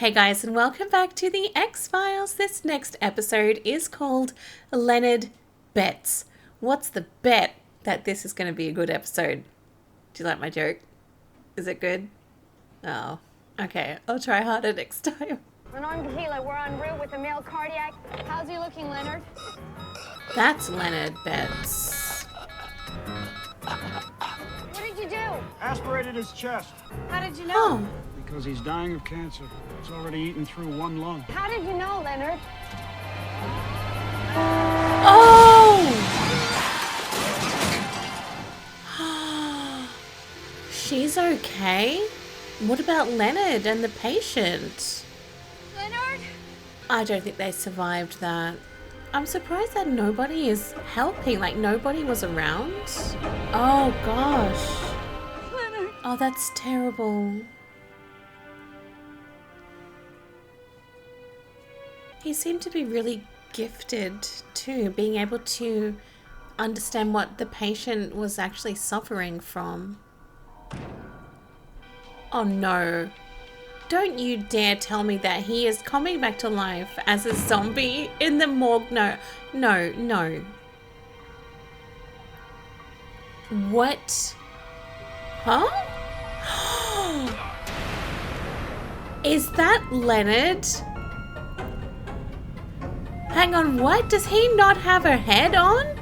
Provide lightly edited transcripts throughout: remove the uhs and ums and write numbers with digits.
Hey guys, and welcome back to the X-Files. This next episode is called Leonard Bets. What's the bet that this is going to be a good episode? Do you like my joke? Is it good? Oh, okay. I'll try harder next time. Renard Gila, we're en route with a male cardiac. How's he looking, Leonard? That's Leonard Bets. What did you do? Aspirated his chest How did you know? Oh, because he's dying of cancer. It's already eaten through one lung. How did you know, Leonard? oh! She's okay? What about Leonard and the patient? Leonard? I don't think they survived that. I'm surprised that nobody is helping, like nobody was around. Oh gosh. Leonard. Oh, that's terrible. He seemed to be really gifted too, being able to understand what the patient was actually suffering from. Oh no. Don't you dare tell me that he is coming back to life as a zombie in the morgue. No, no, no. What? Huh? Is that Leonard? Hang on, what? Does he not have a head on?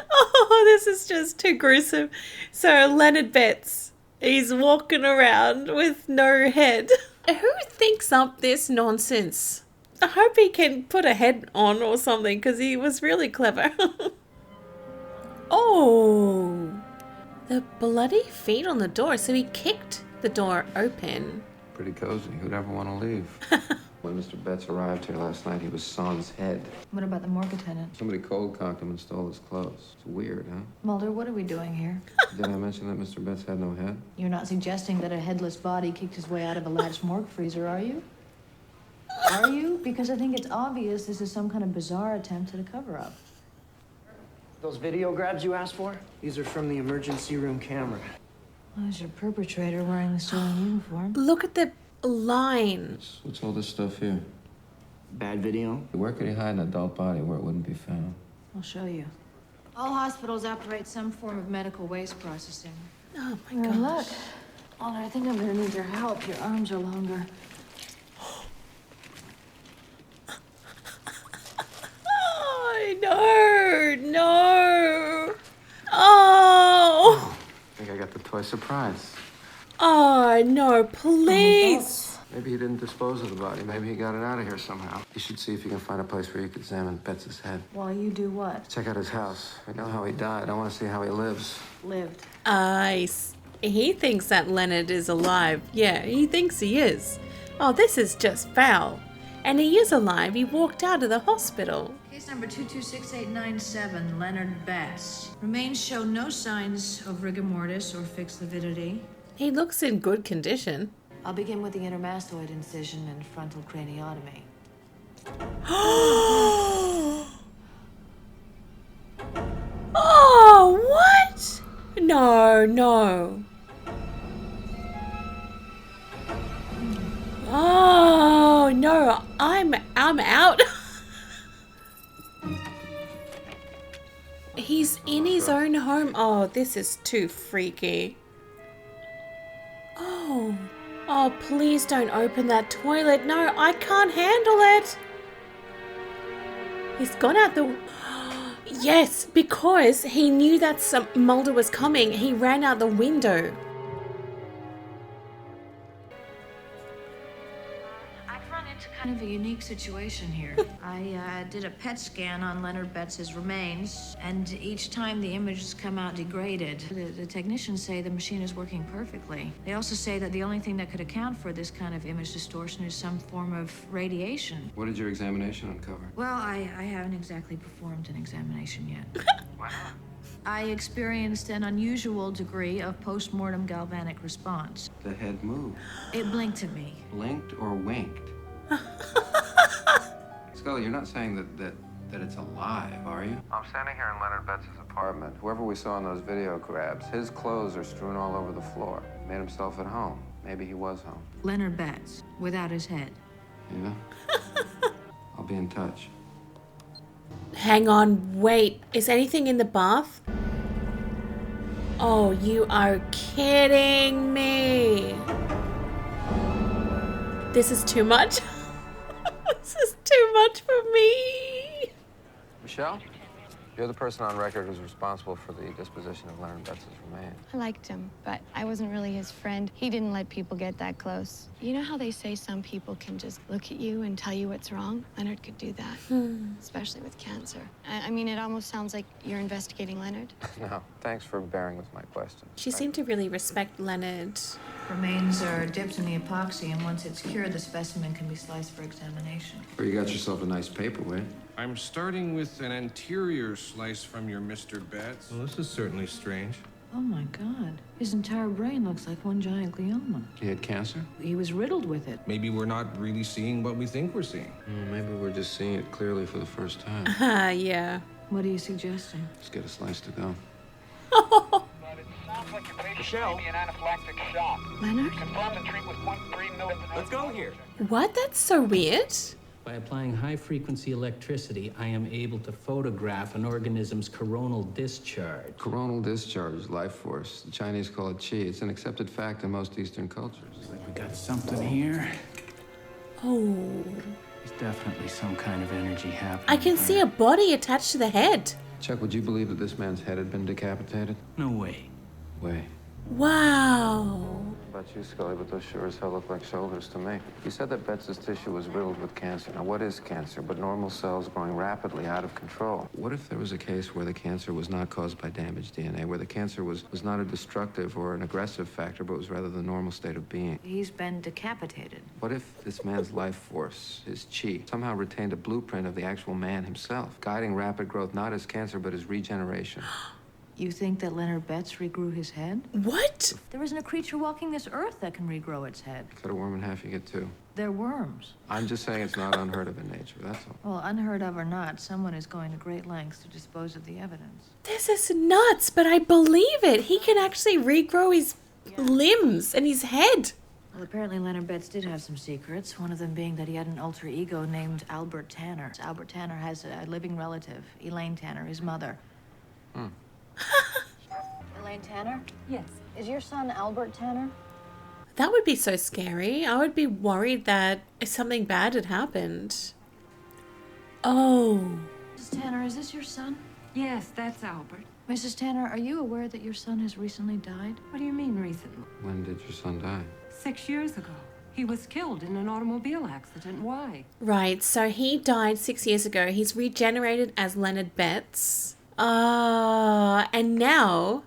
Oh, this is just too gruesome. So Leonard Betts, he's walking around with no head. Who thinks up this nonsense? I hope he can put a head on or something because he was really clever. Oh, the bloody feet on the door. So he kicked the door open. Pretty cozy. Who'd ever want to leave? When Mr. Betts arrived here last night, he was sans head. What about the morgue attendant? Somebody cold cocked him and stole his clothes. It's weird, huh? Mulder, what are we doing here? Did I mention that Mr. Betts had no head? You're not suggesting that a headless body kicked his way out of a latched morgue freezer, are you? Are you? Because I think it's obvious this is some kind of bizarre attempt at a cover-up. Those video grabs you asked for? These are from the emergency room camera. Well, there's your perpetrator wearing the stolen uniform. Look at the line. What's all this stuff here? Bad video? Where could he hide an adult body where it wouldn't be found? I'll show you. All hospitals operate some form of medical waste processing. Oh my Good luck. gosh. Mulder, I think I'm gonna need your help. Your arms are longer. Oh, no, no. Oh. I think I got the toy surprise. Oh, no, please. Maybe he didn't dispose of the body. Maybe he got it out of here somehow. You should see if you can find a place where you could examine Betts' head. While you do what? Check out his house. I know how he died. I want to see how he lives. Lived. He thinks that Leonard is alive. Yeah, he thinks he is. Oh, this is just foul. And he is alive. He walked out of the hospital. Case number 226897, Leonard Betts. Remains show no signs of rigor mortis or fixed lividity. He looks in good condition. I'll begin with the intermastoid incision and frontal craniotomy. Oh, what? No, no. Oh, no, I'm out. He's in his own home. Oh, this is too freaky. Oh. Oh, please don't open that toilet. No, I can't handle it. He's gone out the... Yes, because he knew that Mulder was coming. He ran out the window. I've run into kind of a unique situation here. I did a PET scan on Leonard Betts' remains, and each time the images come out degraded. The technicians say the machine is working perfectly. They also say that the only thing that could account for this kind of image distortion is some form of radiation. What did your examination uncover? Well, I haven't exactly performed an examination yet. Why not? I experienced an unusual degree of post-mortem galvanic response. The head moved. It blinked at me. Blinked or winked? Scully, you're not saying that it's alive, are you? I'm standing here in Leonard Betts' apartment. Whoever we saw in those video grabs, his clothes are strewn all over the floor. Made himself at home. Maybe he was home. Leonard Betts, without his head. Yeah? I'll be in touch. Hang on, wait. Is anything in the bath? Oh, you are kidding me. This is too much. This is too much for me. Michelle? You're the person on record who's responsible for the disposition of Leonard Betts' remains. I liked him, but I wasn't really his friend. He didn't let people get that close. You know how they say some people can just look at you and tell you what's wrong? Leonard could do that, especially with cancer. I mean, it almost sounds like you're investigating Leonard. No, thanks for bearing with my question. She seemed to really respect Leonard. Remains are dipped in the epoxy, and once it's cured, the specimen can be sliced for examination. Well, you got yourself a nice paperweight. I'm starting with an anterior slice from your Mr. Betts. Well, this is certainly strange. Oh my God. His entire brain looks like one giant glioma. He had cancer? He was riddled with it. Maybe we're not really seeing what we think we're seeing. Maybe we're just seeing it clearly for the first time. Yeah. What are you suggesting? Let's get a slice to go. Michelle. Leonard? Let's go here. What? That's so weird. By applying high-frequency electricity, I am able to photograph an organism's coronal discharge. Coronal discharge, life force. The Chinese call it qi. It's an accepted fact in most Eastern cultures. We got something here. Oh. There's definitely some kind of energy happening. I can see a body attached to the head. Chuck, would you believe that this man's head had been decapitated? No way. Way. Wow. About you, Scully, but those sure as hell look like shoulders to me. You said that Betts' tissue was riddled with cancer. Now, what is cancer but normal cells growing rapidly out of control? What if there was a case where the cancer was not caused by damaged DNA, where the cancer was not a destructive or an aggressive factor, but was rather the normal state of being? He's been decapitated. What if this man's life force, his qi, somehow retained a blueprint of the actual man himself, guiding rapid growth not as cancer but as regeneration? You think that Leonard Betts regrew his head? What? There isn't a creature walking this earth that can regrow its head. Cut a worm in half, you get two. They're worms. I'm just saying it's not unheard of in nature, that's all. Well, unheard of or not, someone is going to great lengths to dispose of the evidence. This is nuts, but I believe it. He can actually regrow his limbs and his head. Well, apparently Leonard Betts did have some secrets, one of them being that he had an alter ego named Albert Tanner. Albert Tanner has a living relative, Elaine Tanner, his mother. Elaine Tanner? Yes. Is your son Albert Tanner? That would be so scary. I would be worried that something bad had happened. Oh. Mrs. Tanner, is this your son? Yes, that's Albert. Mrs. Tanner, are you aware that your son has recently died? What do you mean recently? When did your son die? 6 years ago. He was killed in an automobile accident. Why? Right, so he died 6 years ago. He's regenerated as Leonard Betts. And now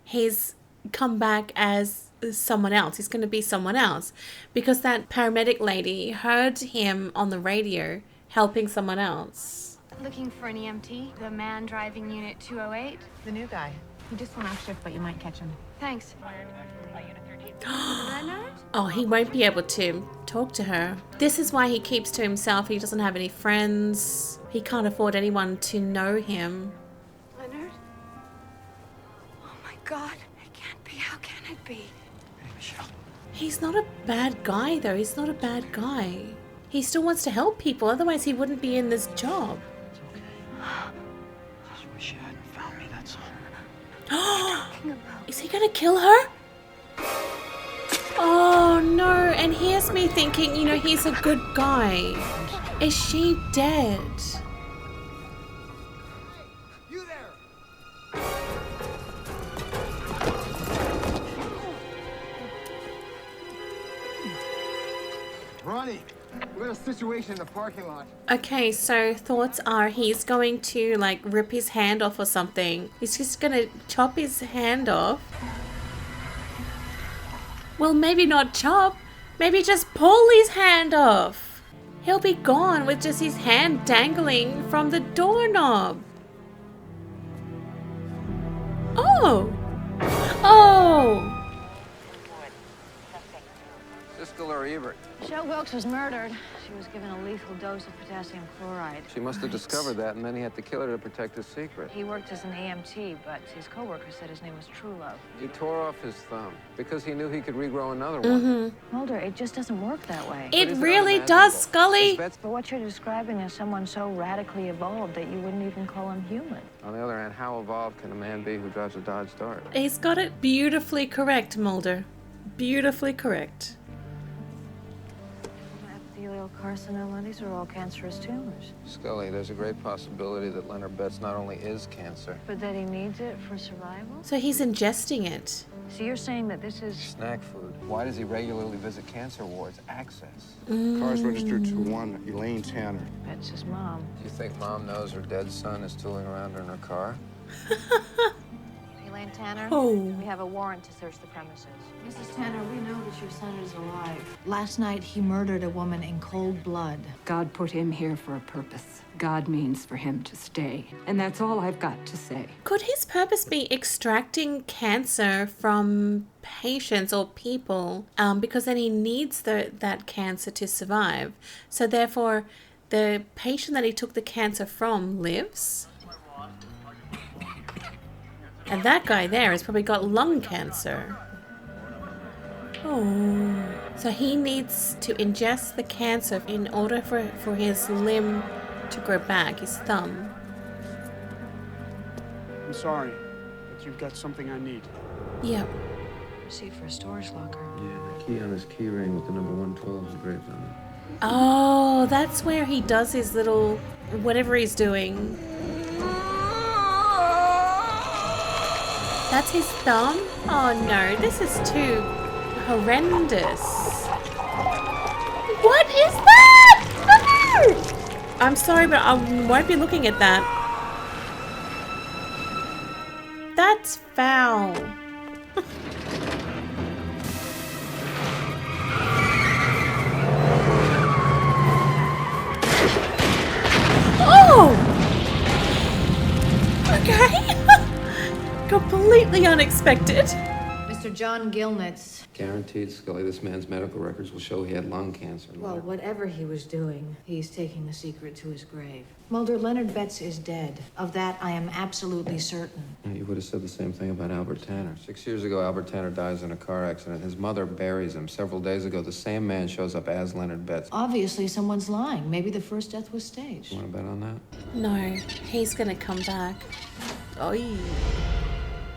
he's come back as someone else. He's going to be someone else because that paramedic lady heard him on the radio helping someone else. Looking for an EMT? The man driving unit 208? The new guy. He just went off shift, but you might catch him. Thanks. Oh, he won't be able to talk to her. This is why he keeps to himself. He doesn't have any friends. He can't afford anyone to know him. Leonard? Oh my God. It can't be. How can it be? Hey, Michelle. He's not a bad guy, though. He's not a bad guy. He still wants to help people. Otherwise, he wouldn't be in this job. It's okay. Just wish you hadn't found me, that's all. Is he gonna kill her? Oh no, and here's me thinking, you know, he's a good guy. Is she dead? You there! Ronnie, we got a situation in the parking lot. Okay, so thoughts are he's going to like rip his hand off or something. He's just gonna chop his hand off. Well, maybe not chop. Maybe just pull his hand off. He'll be gone with just his hand dangling from the doorknob. Oh! Oh! Is this Driscoll or Ebert? Michelle Wilkes was murdered. She was given a lethal dose of potassium chloride. She must have discovered that, and then he had to kill her to protect his secret. He worked as an EMT, but his coworker said his name was Truelove. He tore off his thumb because he knew he could regrow another one. Mulder, it just doesn't work that way. It really does, Scully. But what you're describing is someone so radically evolved that you wouldn't even call him human. On the other hand, how evolved can a man be who drives a Dodge Dart? He's got it beautifully correct, Mulder. Beautifully correct. Epithelial carcinoma, these are all cancerous tumors. Scully, there's a great possibility that Leonard Betts not only is cancer. But that he needs it for survival? So he's ingesting it. So you're saying that this is... Snack food. Why does he regularly visit cancer wards? Access. Car's registered to one Elaine Tanner. That's his mom. Do you think Mom knows her dead son is tooling around in her car? Elaine Tanner, Oh. we have a warrant to search the premises. Mrs. Tanner, we know that your son is alive. Last night, he murdered a woman in cold blood. God put him here for a purpose. God means for him to stay. And that's all I've got to say. Could his purpose be extracting cancer from patients or people? Because then he needs that cancer to survive. So therefore, the patient that he took the cancer from lives. And that guy there has probably got lung cancer. Oh. So he needs to ingest the cancer in order for his limb to grow back, his thumb. I'm sorry, but you've got something I need. Yep. Receipt for a storage locker. Yeah, the key on his key ring with the number 112 is engraved on it. Oh, that's where he does his little whatever he's doing. That's his thumb? Oh no, this is too horrendous. What is that? No! I'm sorry, but I won't be looking at that. That's foul. Oh! Okay. Completely unexpected. Mr. John Gilnitz. Guaranteed, Scully, this man's medical records will show he had lung cancer. Well, whatever he was doing, he's taking the secret to his grave. Mulder, Leonard Betts is dead. Of that, I am absolutely certain. You would have said the same thing about Albert Tanner. 6 years ago, Albert Tanner dies in a car accident. His mother buries him. Several days ago, the same man shows up as Leonard Betts. Obviously, someone's lying. Maybe the first death was staged. You want to bet on that? No, he's gonna come back. Oh,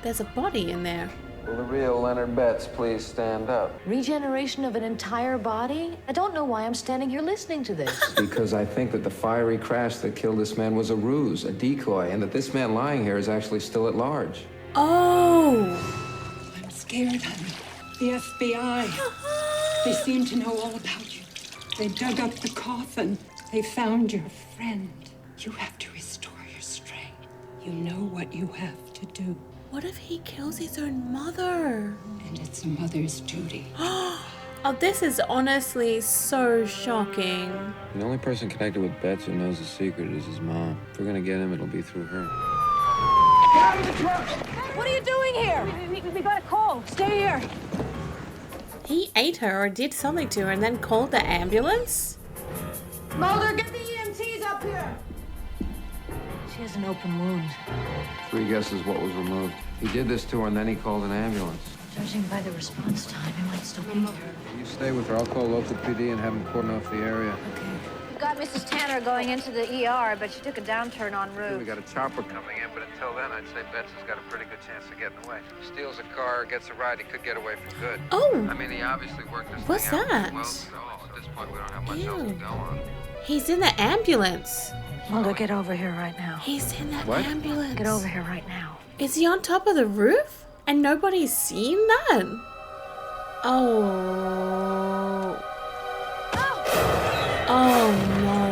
there's a body in there. Will the real Leonard Betts please stand up? Regeneration of an entire body? I don't know why I'm standing here listening to this. Because I think that the fiery crash that killed this man was a ruse, a decoy, and that this man lying here is actually still at large. Oh! I'm scared, honey. The FBI. They seem to know all about you. They dug up the coffin. They found your friend. You have to restore your strength. You know what you have to do. What if he kills his own mother? And it's a mother's duty. Oh, this is honestly so shocking. The only person connected with Betts who knows the secret is his mom. If we're gonna get him, it'll be through her. Get out of the truck! What are you doing here? We got a call. Stay here. He ate her or did something to her and then called the ambulance? Mulder, get the EMTs up here. She has an open wound. 3 guesses what was removed. He did this to her and then he called an ambulance. Judging by the response time, he might still be here. You stay with her. I'll call local PD and have them cordon off the area. Okay. We've got Mrs. Tanner going into the ER, but she took a downturn en We route. got a chopper coming in, but until then, I'd say Betts has got a pretty good chance of getting away. Steals a car, gets a ride, he could get away for good. Oh! I mean, he obviously worked this What's thing out that? well, so at this point, we don't have much else to go on. He's in the ambulance. Mulder, get over here right now. He's in that What? ambulance. Get over here right now. Is he on top of the roof? And nobody's seen that? Oh. Oh no.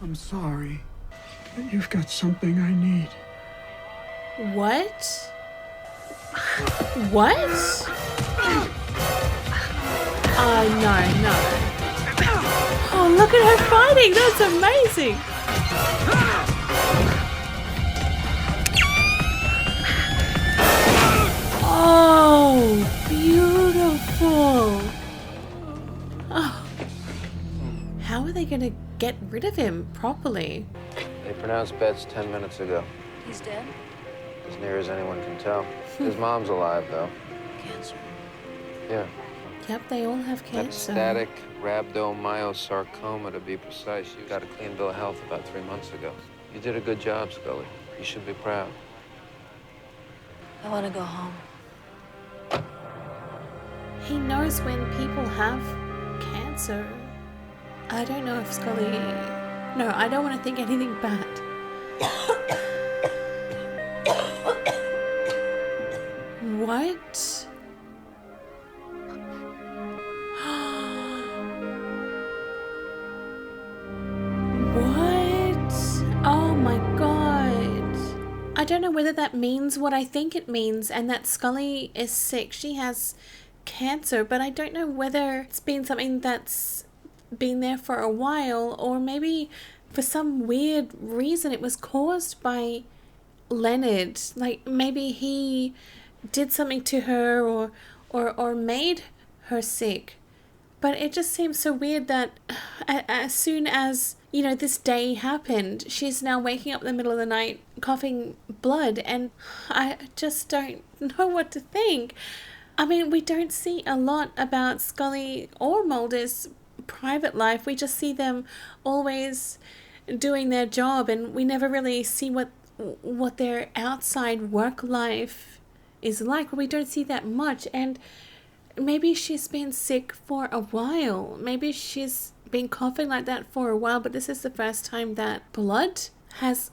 I'm sorry, but you've got something I need. What? What? Oh no. Oh, look at her fighting! That's amazing! Oh, beautiful! are they going to get rid of him properly? They pronounced Betts 10 minutes ago. He's dead? As near as anyone can tell. His mom's alive, though. Cancer. Yeah. Yep, they all have cancer. Metastatic rhabdomyosarcoma, to be precise. You got a clean bill of health about 3 months ago. You did a good job, Scully. You should be proud. I want to go home. He knows when people have cancer. I don't know if Scully... No, I don't want to think anything bad. What? What? Oh my god. I don't know whether that means what I think it means and that Scully is sick. She has cancer, but I don't know whether it's been something that's been there for a while, or maybe for some weird reason it was caused by Leonard. Like maybe he did something to her or made her sick. But it just seems so weird that as soon as, you know, this day happened, she's now waking up in the middle of the night coughing blood, and I just don't know what to think. I mean, we don't see a lot about Scully or Mulder's private life. We just see them always doing their job, and we never really see what their outside work life is like. We don't see that much, and maybe she's been sick for a while. Maybe she's been coughing like that for a while, but this is the first time that blood has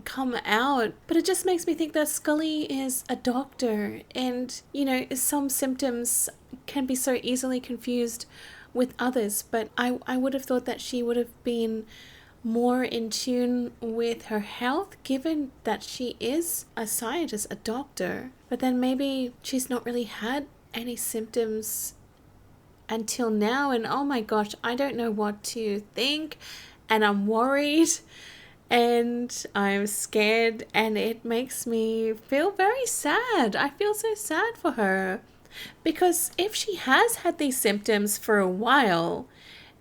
come out. But it just makes me think that Scully is a doctor, and, you know, some symptoms can be so easily confused with others, but I would have thought that she would have been more in tune with her health, given that she is a scientist, a doctor. But then maybe she's not really had any symptoms until now, and oh my gosh, I don't know what to think, and I'm worried and I'm scared, and it makes me feel very sad. I feel so sad for her, because if she has had these symptoms for a while,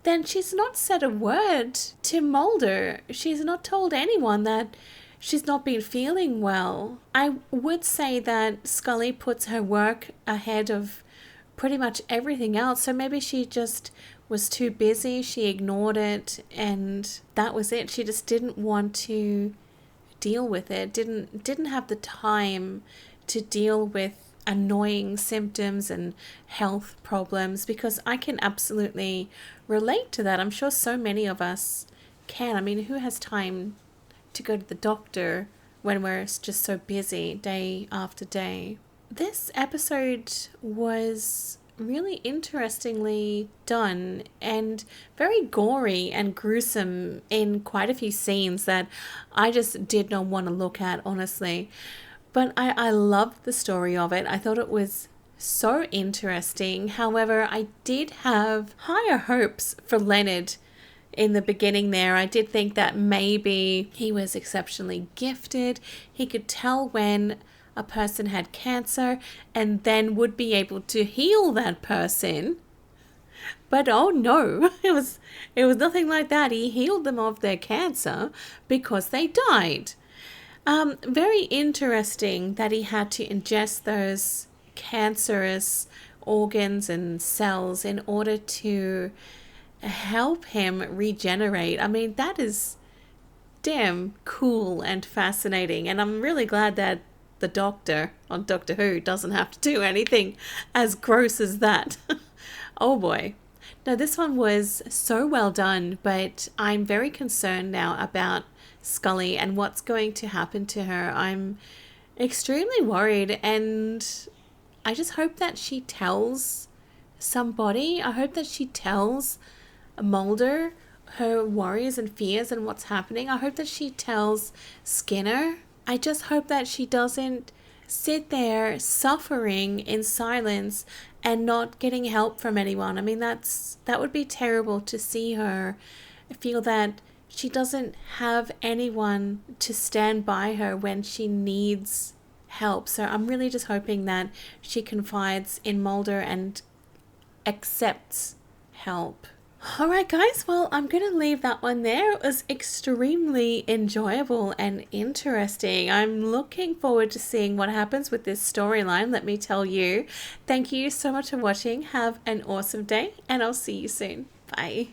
then she's not said a word to Mulder. She's not told anyone that she's not been feeling well. I would say that Scully puts her work ahead of pretty much everything else, so maybe she just was too busy, she ignored it, and that was it. She just didn't want to deal with it, didn't have the time to deal with annoying symptoms and health problems, because I can absolutely relate to that. I'm sure so many of us can. I mean, who has time to go to the doctor when we're just so busy day after day? This episode was really interestingly done and very gory and gruesome in quite a few scenes that I just did not want to look at, honestly. But I loved the story of it. I thought it was so interesting. However, I did have higher hopes for Leonard in the beginning there. I did think that maybe he was exceptionally gifted. He could tell when a person had cancer and then would be able to heal that person. But oh no, it was nothing like that. He healed them of their cancer because they died. Very interesting that he had to ingest those cancerous organs and cells in order to help him regenerate. I mean, that is damn cool and fascinating, and I'm really glad that the doctor on Doctor Who doesn't have to do anything as gross as that. Oh boy. No, this one was so well done, but I'm very concerned now about Scully and what's going to happen to her. I'm extremely worried, and I just hope that she tells somebody. I hope that she tells Mulder her worries and fears and what's happening. I hope that she tells Skinner. I just hope that she doesn't sit there suffering in silence and not getting help from anyone. I mean, that would be terrible to see her feel that she doesn't have anyone to stand by her when she needs help. So I'm really just hoping that she confides in Mulder and accepts help. Alright guys, well I'm going to leave that one there. It was extremely enjoyable and interesting. I'm looking forward to seeing what happens with this storyline, let me tell you. Thank you so much for watching. Have an awesome day and I'll see you soon. Bye.